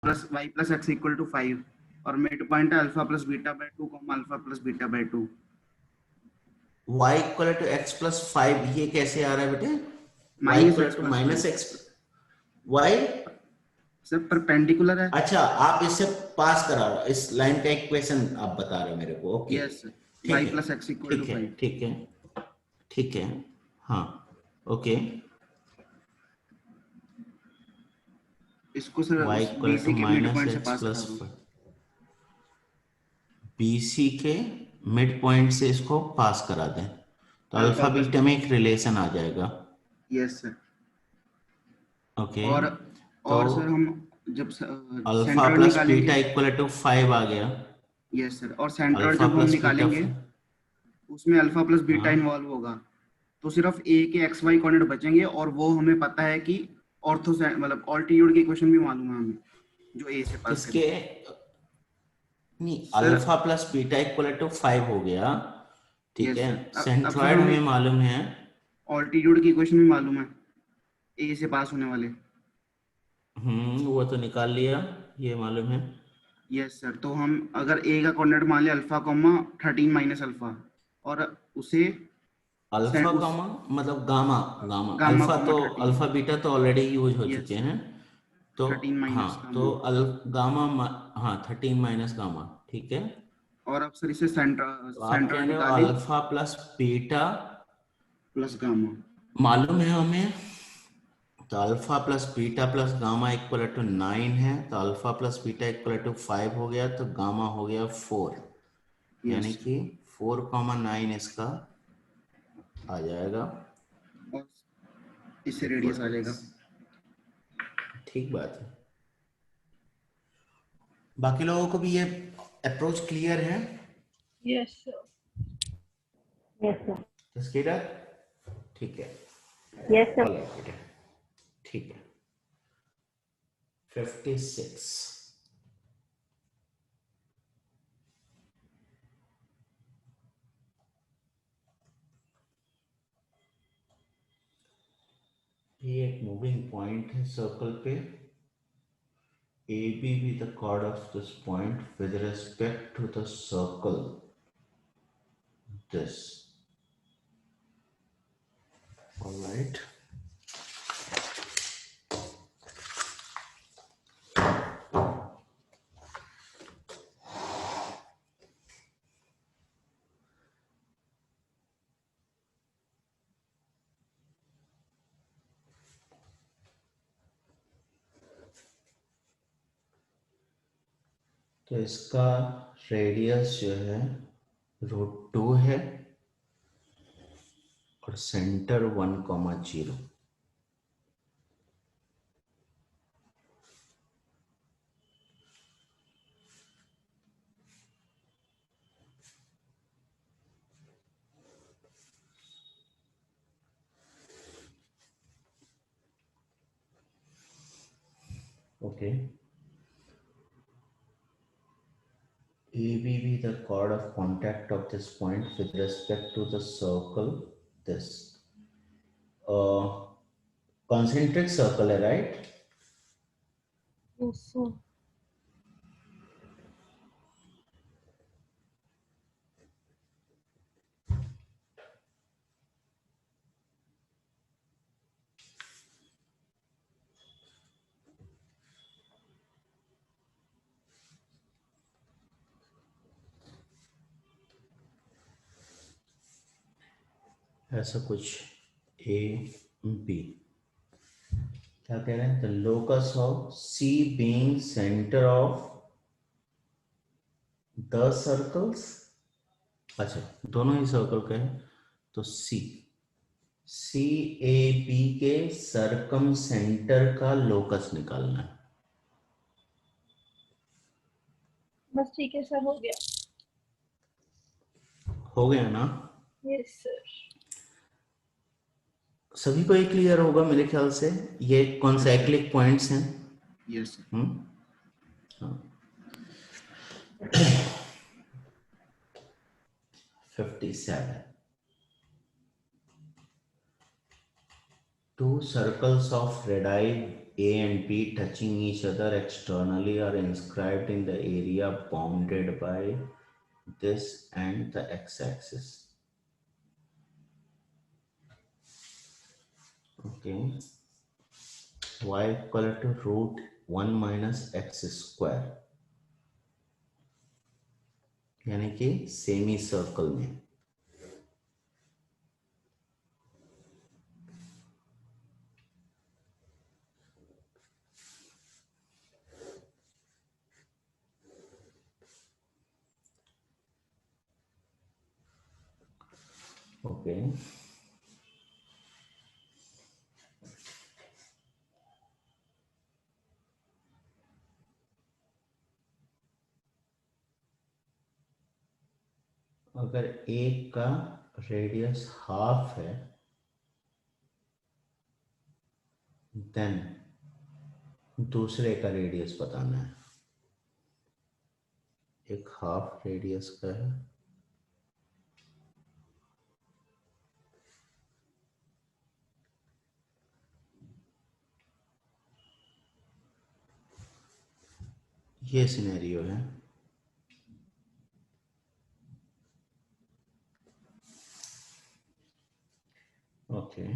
Plus Y plus X equal to 5 और mid point है alpha plus beta by 2 alpha plus beta by 2। y equal to X plus 5, ये कैसे आ रहा है बेटे? y minus equal X to plus minus 5 X, y, sir perpendicular है। अच्छा आप इससे पास करा रहे हो, इस लाइन का इक्वेशन आप बता रहे हो मेरे को, ओके यस वाई ठीक है, प्लस एक्स इक्वल टू ठीक है 5। ठीक है ठीक है, हाँ ओके। इसको सर y उस इक्वल टू बीसी के मिड माइनस पॉइंट से एक्स पास करा प्लस, रहा हूँ। BC के मिड पॉइंट से इसको पास करा दें तो अल्फा अल्फा प्लस बीटा में एक रिलेशन आ जाएगा, यस सर। ओके। और तो सर हम जब अल्फा सेंट्रोइड प्लस निकालेंगे। बीटा इक्वल टू 5 आ गया, यस सर, और सेंट्रोइड अल्फा जब हम प्लस बीटा, निकालेंगे उसमें अल्फा प्लस बीटा हाँ इन्वॉल्व होगा। तो सिर्फ ए के एक्स वाई कोऑर्डिनेट बचेंगे और वो हमें पता है कि ऑर्थो मतलब ऑल्टीट्यूड की इक्वेशन भी मालूम है हमें जो ए से पास किसके, करेगी। नहीं sir alpha plus beta equal to 5 हो गया, ठीक यस है। सर, अब सर सेंट्रॉयड हमें हमें मालूम है, ऑल्टीट्यूड की इक्वेशन भी मालूम है ए से पास होने वाले। वो तो निकाल लिया, ये मालूम है। यस सर, तो हम अगर ए का कोऑर्डिनेट मान लिया अल्फा कॉमा 13 माइनस अल्फा और उसे अल्फा उस गामा मतलब gamma, gamma gamma alpha comma तो 13। अल्फा बीटा तो ऑलरेडी यूज हो यस चुके सर, हैं, तो 13 हाँ माइनस तो गामा। गामा हाँ 13 माइनस गामा, ठीक है। और अब सर इसे तो आप सेंटर कह रहे हो निकालें alpha plus beta plus gamma. मालूम है हमें, तो alpha plus gamma equal to 9 है, तो alpha plus beta equal to 5 हो गया, तो गामा हो गया 4, यानी यस कि 4,9 इसका आ जाएगा, और इससे इक्वल रेडियस आ टू जाएगा। दिस, ठीक बात है। बाकी लोगों को भी ये अप्रोच क्लियर है? Yes, sir. Yes, sir. तस्कीरा, ठीक है, Yes, sir. ऑल राइट, ठीक है। 56, ये एक मूविंग पॉइंट है सर्कल पे, AB be the chord of this point with respect to the circle, this, all right। तो इसका रेडियस जो है √2 है और centre 1,0। Okay, AB be the chord of contact of this point with respect to the circle, this, concentric circle है, right? Yes, sir. ऐसा कुछ AB, क्या कह रहे हैं, the locus of C being center of the circles, अच्छा दोनों ही circle का है, तो CAB के सरकम सेंटर का लोकस निकालना है। बस ठीक है सर, हो गया। हो गया ना? Yes, sir. सभी को ये क्लियर होगा मेरे ख्याल से, ये कॉन्साइक्लिक पॉइंट्स हैं। यस हाँ। 57, two circles of radii A and B touching each other externally are inscribed in the area bounded by this and the x-axis. Okay. Y equal to root 1 minus x square, यानी कि semi circle में. Okay. अगर एक का radius half है, then दूसरे का radius बताना है. एक हाफ रेडियस का है, ये सिनेरियो है. ओके.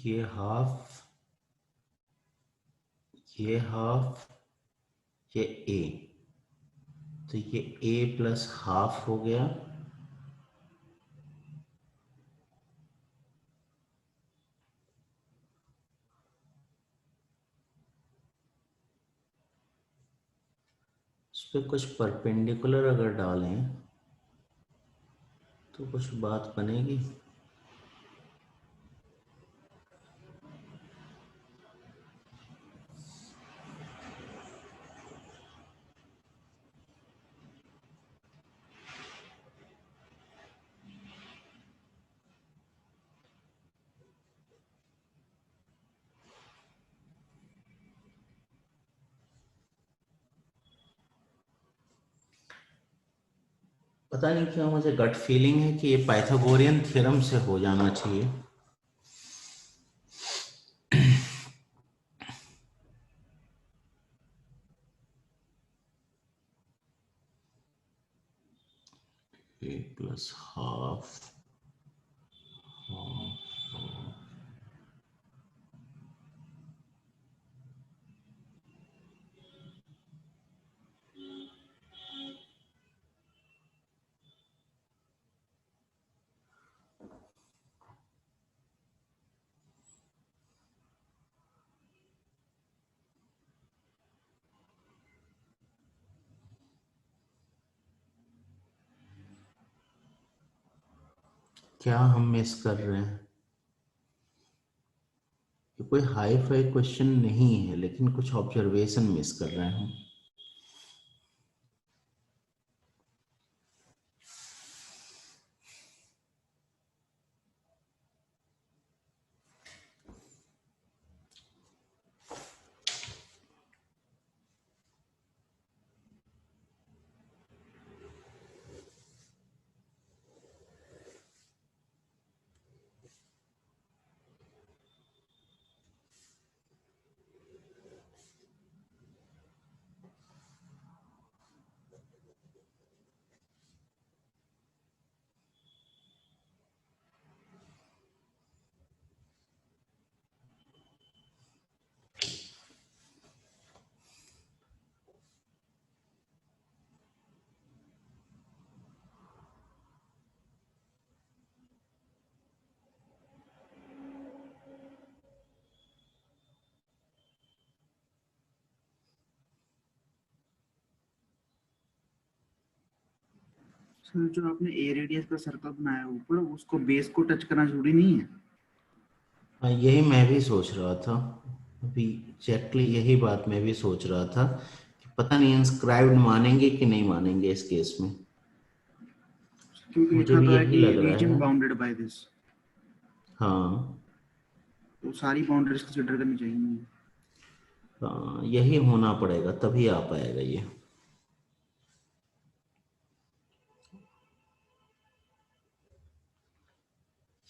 ये हाफ, ये हाफ, ये ए, तो ये ए प्लस हाफ हो गया. इस पे कुछ परपेंडिकुलर अगर डालें तो कुछ बात बनेगी. पता नहीं क्यों मुझे गट फीलिंग है कि ये पाइथागोरियन थ्योरम से हो जाना चाहिए. ए प्लस हाफ, क्या हम मिस कर रहे हैं? ये कोई हाई फाई क्वेश्चन नहीं है, लेकिन कुछ ऑब्जर्वेशन मिस कर रहे हैं हम. सर जो आपने ए रेडियस का सर्कल बनाया ऊपर, उसको बेस को टच करना जरूरी नहीं है? हाँ, यही मैं भी सोच रहा था अभी, एग्जैक्टली यही बात मैं भी सोच रहा था कि पता नहीं इंस्क्राइब्ड मानेंगे कि नहीं मानेंगे इस केस में। क्योंकि मुझे लिखा भी तो है यही कि लग रहा रीजन है। बाउंडेड बाय दिस, हाँ तो सारी बाउंड्रीज कंसिडर करनी चाहिए। हाँ, यही होना पड़ेगा तभी आ पाएगा ये।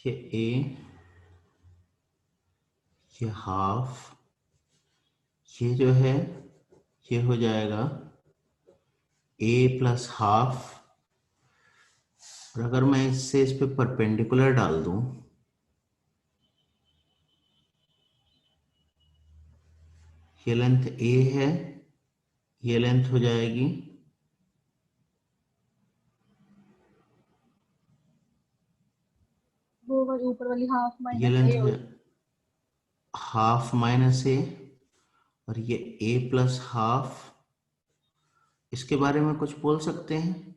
ये ए, ये हाफ, ये जो है ये हो जाएगा ए प्लस हाफ। और अगर मैं इससे इस पे परपेंडिकुलर डाल दूं, ये लेंथ ए है, ये लेंथ हो जाएगी वो वाली ऊपर वाली हाफ ये माइनस लेंथ ए हो होगी। हाफ माइनस ए, और ये ए प्लस हाफ। इसके बारे में कुछ बोल सकते हैं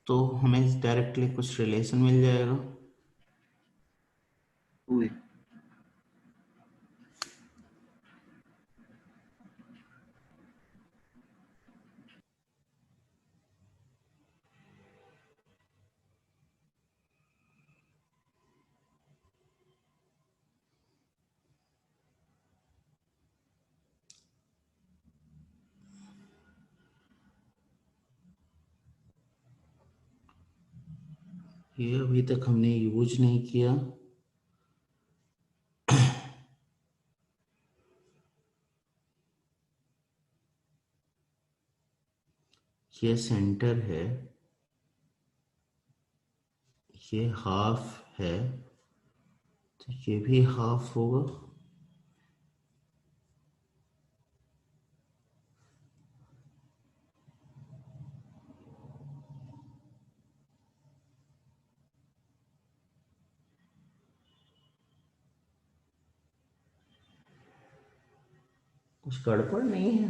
तो हमें डायरेक्टली कुछ रिलेशन मिल जाएगा। हुए ये अभी तक हमने यूज नहीं किया। ये सेंटर है, ये हाफ है, तो ये भी हाफ होगा। कुछ गड़बड़ नहीं है।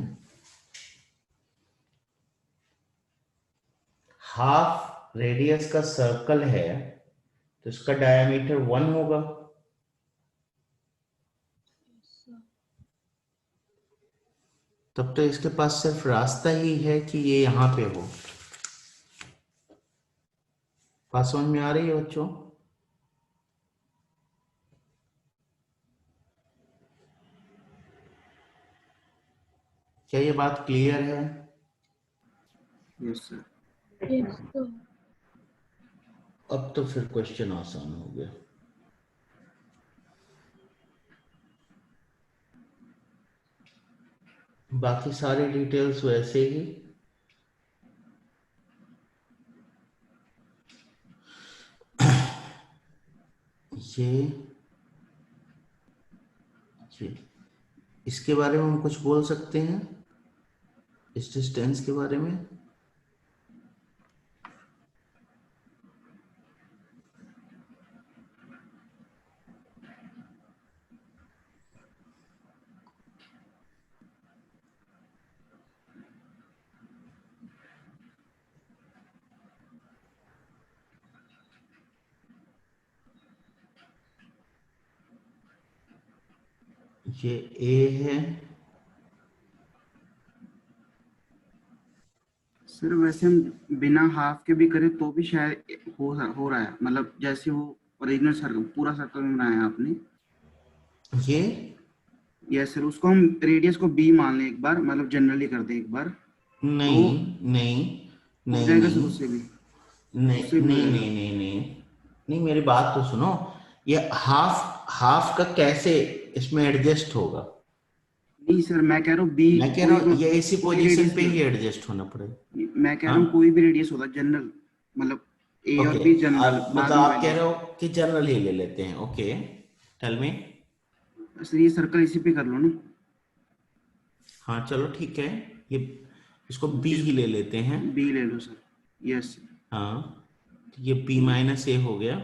हाफ रेडियस का सर्कल है तो इसका डायमीटर 1 होगा। तब तो इसके पास सिर्फ रास्ता ही है कि ये यहां पे हो। बात समझ में आ रही है बच्चों? क्या ये बात क्लियर है? Yes sir. Yes sir. अब तो फिर क्वेश्चन आसान हो गया। बाकी सारी डिटेल्स वैसे ही। ये इसके बारे में हम कुछ बोल सकते हैं, इस डिस्टेंस के बारे में। ये ए है। सर वैसे हम बिना हाफ के भी करें तो भी शायद हो रहा है, मतलब जैसे वो ओरिजिनल सर्कल पूरा सर्कल में बनाया है आपने। ये यस सर, उसको हम रेडियस को बी मान लें एक बार, मतलब जनरली कर दें एक बार, तो नहीं नहीं हो नहीं जाएगा सर, नहीं उससे भी नहीं उससे भी हो नहीं जाएगा। नहीं नहीं नहीं नहीं, मेरी बात तो सुनो। ये हाफ हाफ का कैसे इसमें एडजस्ट होगा? नहीं सर, मैं कह रहा हूँ बी, मैं कह रहा कोई हूँ ये इसी कोई पोजीशन रेडियस पे भी, ही एडजस्ट होना पड़ेगा। मैं कह रहा हाँ हूँ कोई भी रेडियस होगा जनरल, मतलब ए और ओके, बी जनरल, आप बाद मतलब में आप कह वैल्यू। रहे हो कि जनरल ही ले लेते हैं। Okay, tell me. सर ये सर्कल इसी पे कर लो ना। हाँ चलो ठीक है, ये इसको बी ही ले लेते हैं। बी ले लो सर। यस हाँ, तो ये बी माइनस ए हो गया।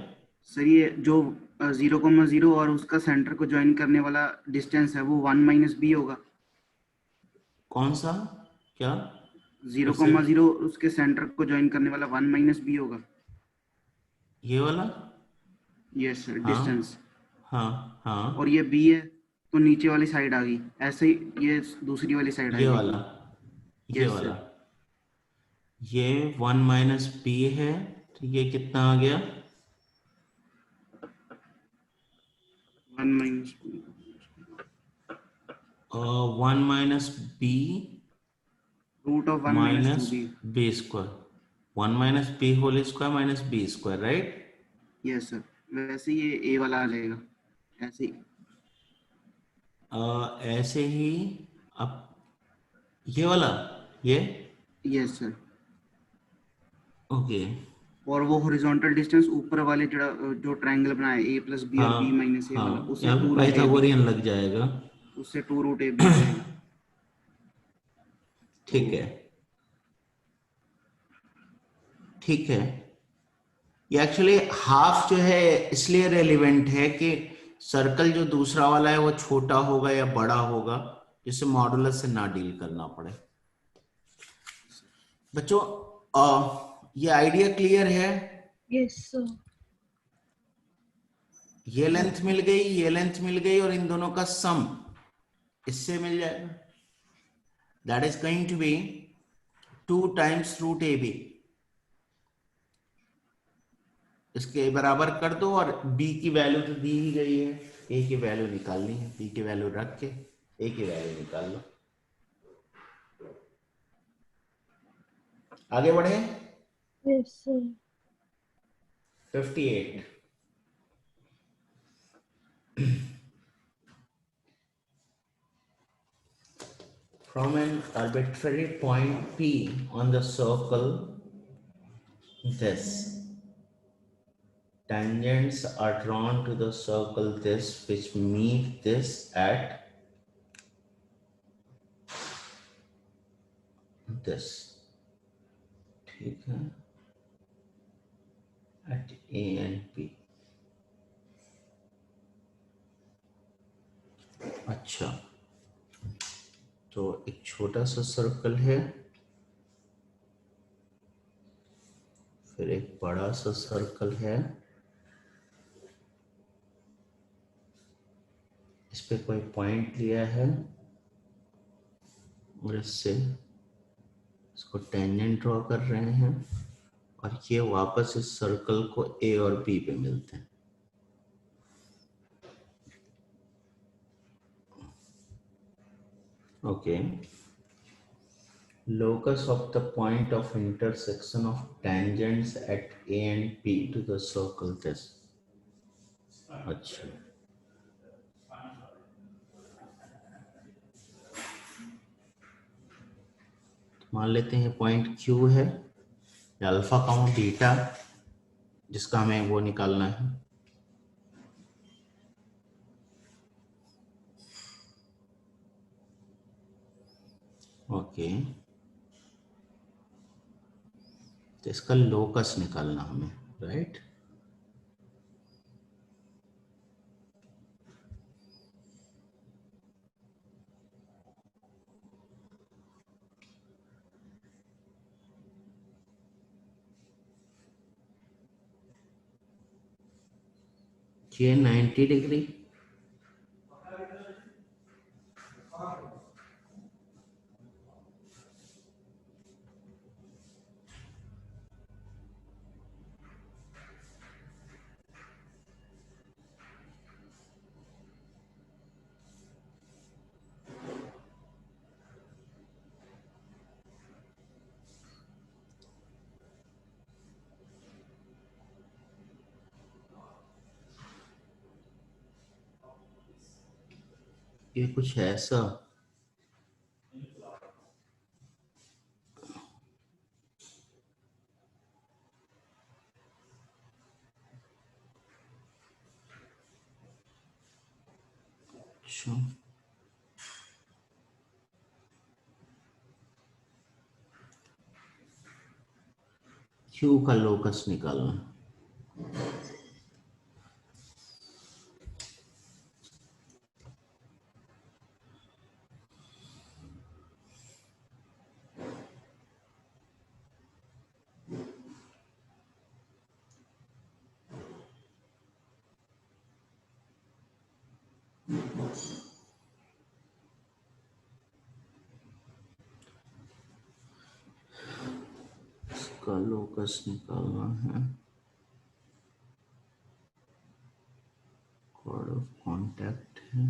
सर, ये जो 0,0 और उसका सेंटर को ज्वाइन करने वाला डिस्टेंस है वो 1 - बी होगा। कौन सा? क्या? 0,0 उसके सेंटर को ज्वाइन करने वाला 1 माइनस बी होगा। ये वाला, यस सर, हाँ डिस्टेंस। हाँ हाँ, और ये बी है, तो नीचे वाली साइड आ गई, ऐसे ही ये दूसरी वाली साइड आ ये जाएगी। वाला, ये यस वाला, सर। ये 1 माइनस बी है, तो ये कितना आ गया? 1 minus B. 1 minus B root of 1 minus 2 minus B. B square, 1 minus B whole square minus B square, right? Yes sir, वैसे ये ए वाला आ जाएगा, ऐसे ही। ऐसे ही। अब ये वाला, ये, यस सर। ओके, और वो हॉरिजॉन्टल डिस्टेंस ऊपर वाले जो ट्रायंगल बनाया ए प्लस बी और बी हाँ माइनस ए वाला, हाँ, उससे यहाँ पे 2 रूट ए बी। पाइथागोरियन लग जाएगा। उससे 2 रूट ए बी आ जाएगा। तो ठीक है, ठीक है। ये एक्चुअली हाफ जो है इसलिए रेलिवेंट है कि सर्कल जो दूसरा वाला है वो छोटा होगा या बड़ा होगा, जिससे मॉडुलस से ना डील करना पड़े। बच्चों, ये आइडिया क्लियर है? Yes sir. ये लेंथ मिल गई, ये लेंथ मिल गई, और इन दोनों का सम इससे मिल जाएगा। That is going to be 2 times root A B. इसके बराबर कर दो, और b की वैल्यू तो दी ही गई है, a की वैल्यू निकालनी है, b की वैल्यू रख के a की वैल्यू निकाल लो। आगे बढ़े। Yes sir. 58, from an arbitrary point P on the circle, this tangents are drawn to the circle this, which meet this at this, ठीक है, at A and P। अच्छा, तो एक छोटा सा सर्कल है, फिर एक बड़ा सा सर्कल है, इस पे कोई पॉइंट लिया है, और इससे इसको टेंजेंट ड्रॉ कर रहे हैं, और ये वापस इस सर्कल को ए और बी पे मिलते हैं। Okay, locus of the point of intersection of tangents at A and P to the circle this। अच्छा, मान लेते हैं पॉइंट Q है, अल्फा कामा बीटा, जिसका हमें वो निकालना है। ओके, तो इसका लोकस निकालना हमें, राइट? ये 90 डिग्री, ये कुछ ऐसा। अच्छा, क्यू का लोकस निकालना। इसका लोकस निकालना है, कोड ऑफ कॉन्टैक्ट है,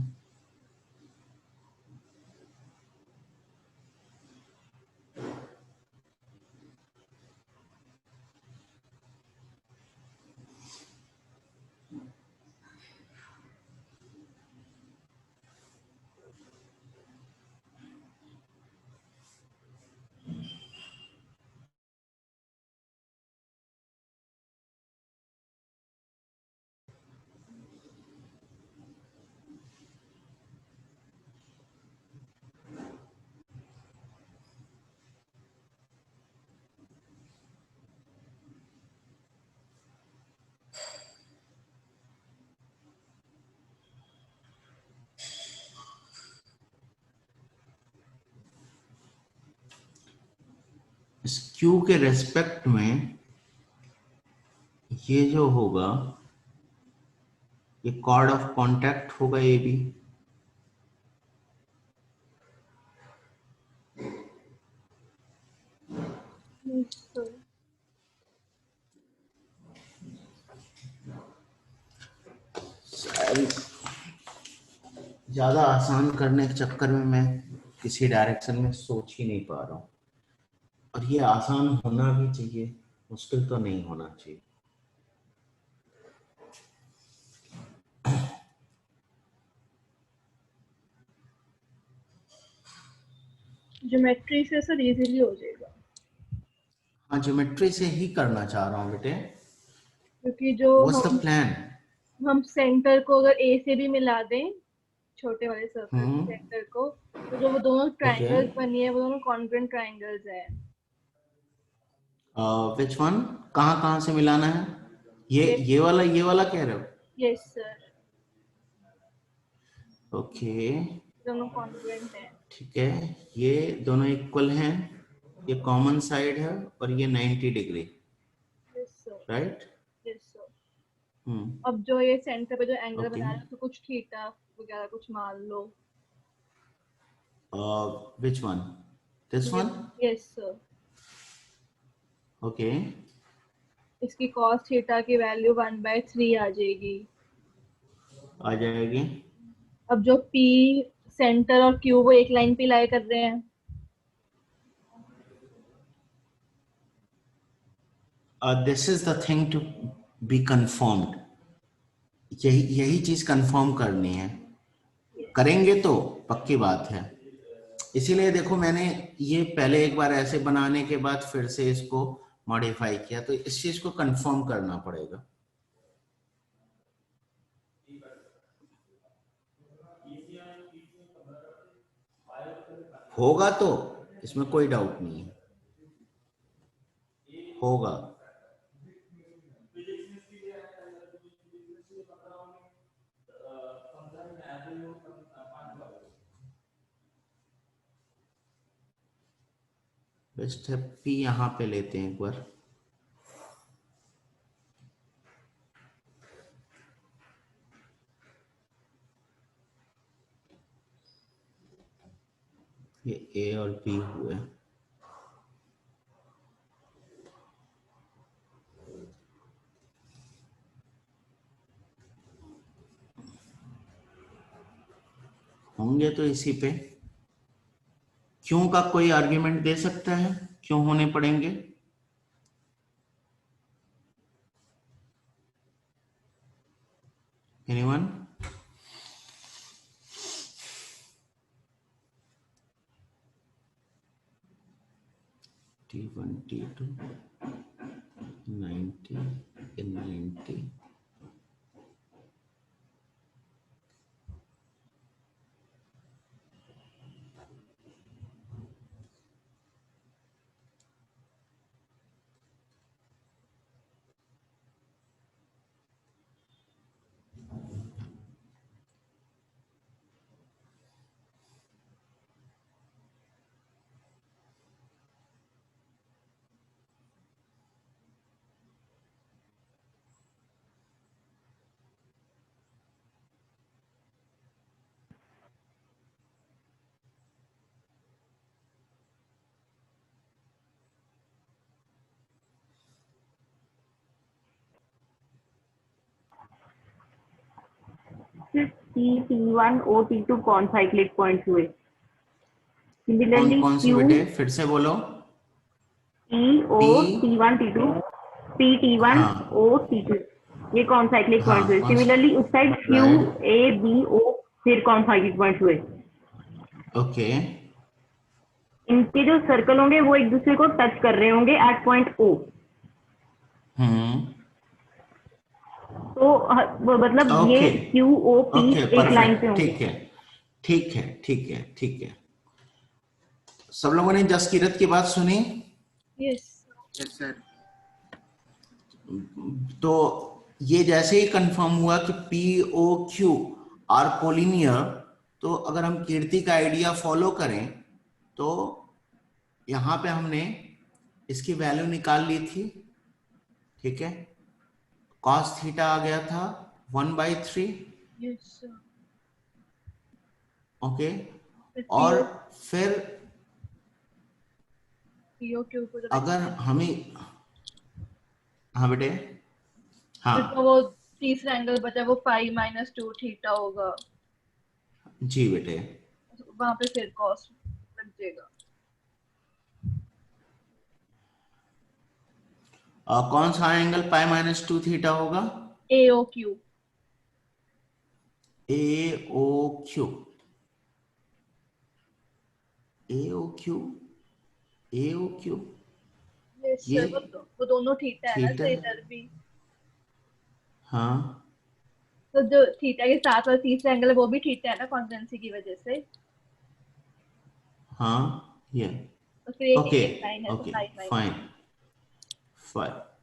इस क्यू के रेस्पेक्ट में ये जो होगा ये कॉर्ड ऑफ कॉन्टैक्ट होगा, ये भी Yes, sir. ज्यादा आसान करने के चक्कर में मैं किसी डायरेक्शन में सोच ही नहीं पा रहा हूँ, और ये आसान होना भी चाहिए, मुश्किल तो नहीं होना चाहिए। ज्योमेट्री से सर इजीली हो जाएगा, हाँ, ज्योमेट्री से ही करना चाह रहा हूँ बेटे। क्योंकि जो व्हाट्स द प्लान? हम सेंटर को अगर ए से भी मिला दें, छोटे वाले सर्कल हम्म, सेंटर को, तो जो वो दोनों ओके, ट्रायंगल्स बनी है वो दोनों कॉन्ग्रुएंट ट्रायंगल्स है। Which one? कहाँ कहाँ से मिलाना है? ये वाला कह रहे हो? यस सर, ओके, दोनों कॉन्ग्रुएंट है। ठीक है, ये दोनों इक्वल हैं, ये कॉमन साइड है, और ये 90 degree, yes sir, right? Yes sir. Hmm, अब जो ये सेंटर पे जो एंगल ओके, बना रहे हो तो कुछ थीटा वगैरह कुछ मान लो। Which one? This one? Yes sir, okay, इसकी cos थीटा की वैल्यू 1/3 आ जाएगी। आ जाएगी। अब जो P सेंटर और Q वो एक लाइन पे लाई कर रहे हैं। This is the thing to be confirmed, यही यही चीज कंफर्म करनी है, करेंगे तो पक्की बात है। इसीलिए देखो, मैंने ये पहले एक बार ऐसे बनाने के बाद फिर से इसको मॉडिफाई किया, तो इस चीज को कंफर्म करना पड़ेगा। होगा तो इसमें कोई डाउट नहीं है, होगा। बेस्ट है, पी यहाँ पे लेते हैं एक बार। ये ए और बी हुए, होंगे तो इसी पे। क्यों का कोई आर्ग्यूमेंट दे सकता है, क्यों होने पड़ेंगे? एनीवन? T1 T2 90 90, T1 और T2 कौन साइक्लिक पॉइंट्स हुए? कौन सिमिलरली कौन से Q, बेटे, फिर से बोलो। T O, T1 T2, T1 हाँ O T2 ये कौन साइक्लिक हाँ पॉइंट्स हुए? कौन सिमिलरली उस side Q right A B O फिर कौन साइक्लिक पॉइंट्स हुए? ओके इनके जो सर्कल होंगे वो एक दूसरे को टच कर रहे होंगे एट पॉइंट O। तो मतलब ये okay Q O P okay एक लाइन पे परफेक्ट, होंगे। ठीक है ठीक है ठीक है ठीक है। सब लोगों ने जसकीरत की बात सुनी? Yes yes sir. तो ये जैसे ही कंफर्म हुआ कि P O Q are collinear, तो अगर हम कीर्ति का आइडिया फॉलो करें तो यहां पे हमने इसकी वैल्यू निकाल ली थी, ठीक है। cos थीटा आ गया था 1/3, यस ओके। फिर और पीओ फिर पीओ क्यू को जब अगर एक्सटेंड हमें, हाँ बेटे, हाँ फिर तो वो तीसरा एंगल बचा वो पाई माइनस 2 थीटा होगा, जी बेटे, वहां पे फिर कॉस लग जाएगा। कौन सा एंगल पाई-2 थीटा होगा? A O Q A O Q, A O Q, A O Q, yes ये वो दोनों थीटा है ना थीटा, सर इधर भी। हाँ तो जो थीटा के साथ वाला तीसरा एंगल है वो भी थीटा है ना कॉन्स्टेंसी की वजह से। हाँ ये तो फिर एक ओके एक लाइन है तो okay pi minus. Fine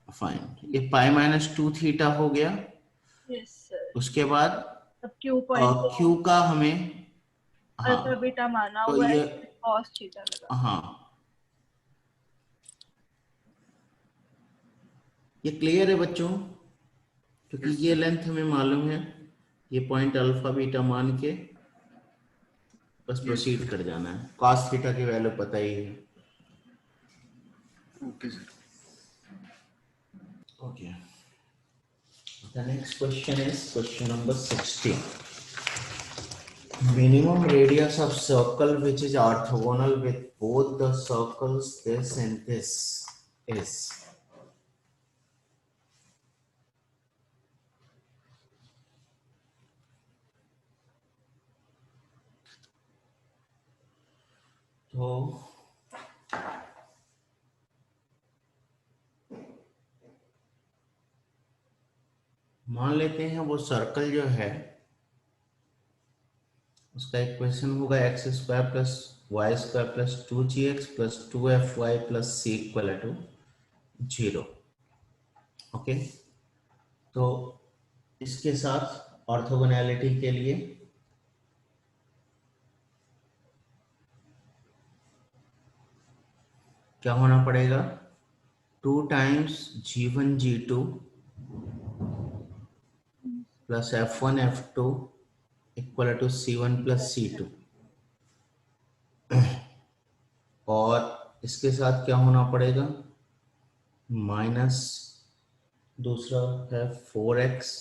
fine, ये पाई-2 थीटा हो गया। Yes sir. उसके बाद अब क्यू पॉइंट को क्यू का हमें, अल्फा हाँ बीटा माना तो हुआ है, ये, कॉस थीटा लगा। हाँ ये क्लियर है बच्चों, क्योंकि यस ये सर। लेंथ हमें मालूम है, ये पॉइंट अल्फा बीटा मान के बस यस प्रोसीड कर जाना है। cos थीटा की वैल्यू पता ही है। Okay sir. Okay. The next question is question number 16. Minimum radius of circle which is orthogonal with both the circles this and this is. तो मान लेते हैं वो सर्कल जो है उसका इक्वेशन होगा X square plus Y square plus 2gx plus 2fy plus c equal to 0। Okay, तो इसके साथ ऑर्थोगोनैलिटी के लिए क्या होना पड़ेगा? 2 times g1 g2 plus f1 f2 equal to c1 plus c2, और इसके साथ क्या होना पड़ेगा? माइनस दूसरा है 4x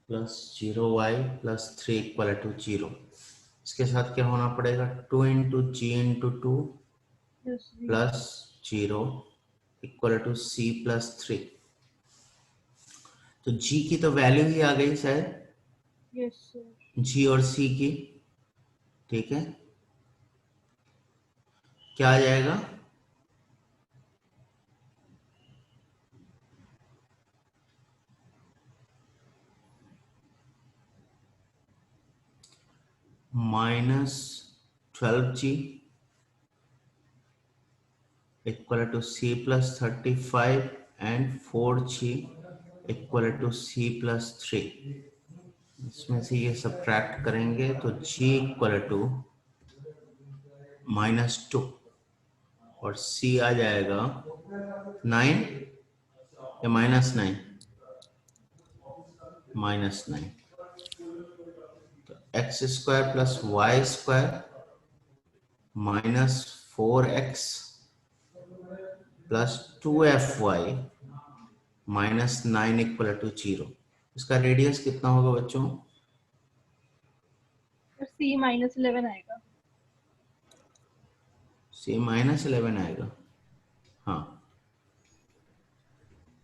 plus 0y plus 3 equal to 0। इसके साथ क्या होना पड़ेगा? 2 into G into 2 yes plus 0 equal to c plus 3। तो g की तो वैल्यू ही आ गई शायद, यस सर। g और c की, ठीक है। क्या आ जाएगा? -12g इक्वल टू c प्लस 35 and 4g equal to c plus 3। इसमें से ये सब्ट्रैक्ट करेंगे तो g इक्वल टू -2 और c आ जाएगा 9 या -9, -9। तो X square plus Y square minus 4x plus 2fy minus 9 equal to 0। इसका रेडियस कितना होगा बच्चों? C -11 आएगा। C -11 आएगा। हाँ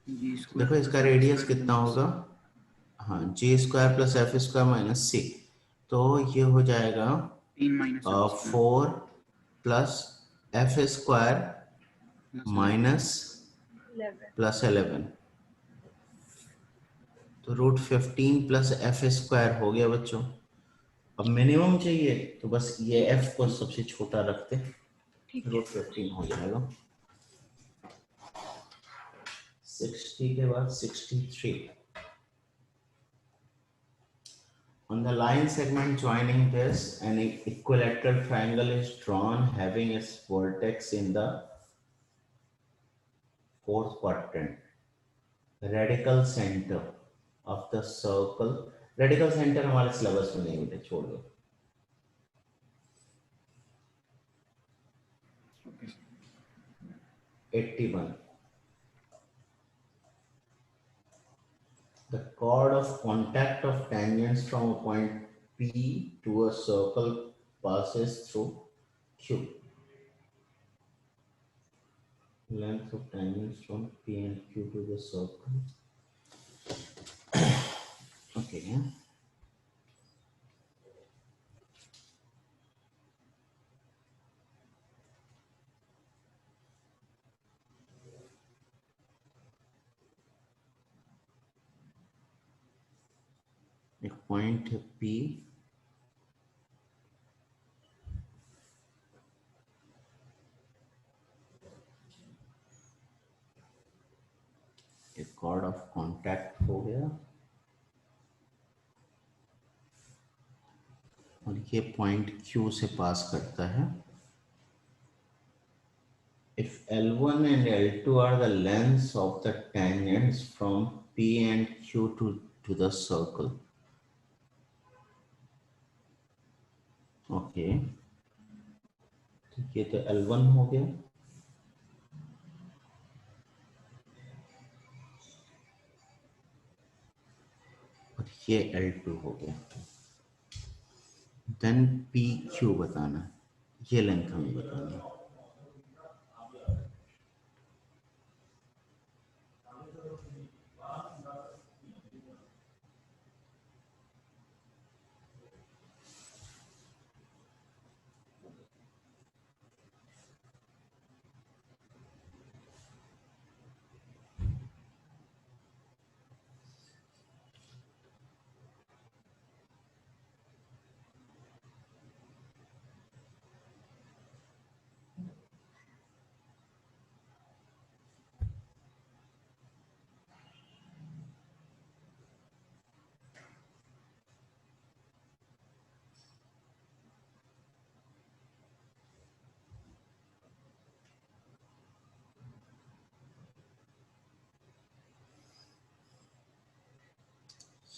जी स्क्वायर देखो इसका रेडियस कितना होगा? हाँ G² plus F² minus C, तो ये हो जाएगा 3 minus 4 plus F² minus 11। Plus 11, तो √15 प्लस F² हो गया बच्चों। अब मिनिमम चाहिए तो बस ये F को सबसे छोटा रखते, ठीक है। √15 हो जाएगा। 60 के बाद 63। On the line segment joining this, an equilateral triangle is drawn having its vertex in the fourth quadrant. Radical center of the circle. Radical center हमारे सिलेबस में नहीं बेटे, छोड़ दो। Okay 81. The chord of contact of tangents from a point P to a circle passes through Q. Length of tangents from P and Q to the circle. Okay. एक point है P, एक cord of contact हो गया, और ये point Q से पास करता है। If L1 and L2 are the lengths of the tangents from P and Q to the circle. Okay. ये तो L1 हो गया, और ये L2 हो गया। देन PQ बताना, ये लेंथ हमें बताना है।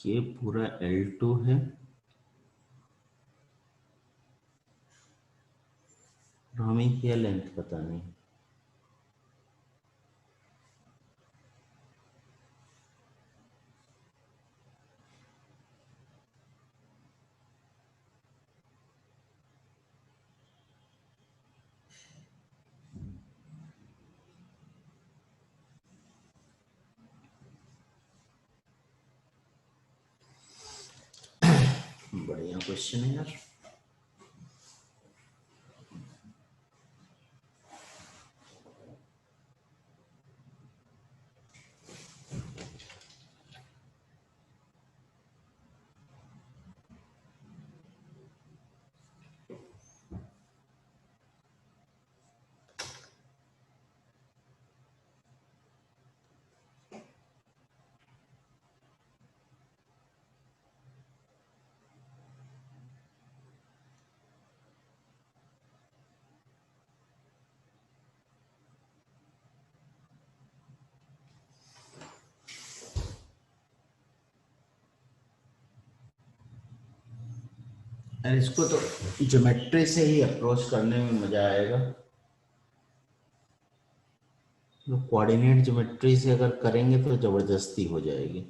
ये पूरा L2 है, और हमें ये लेंथ बतानी है। बढ़िया क्वेश्चन है यार। और इसको तो ज्योमेट्री से ही अप्रोच करने में मजा आएगा। तो कोऑर्डिनेट ज्योमेट्री से अगर करेंगे तो जबरदस्ती हो जाएगी।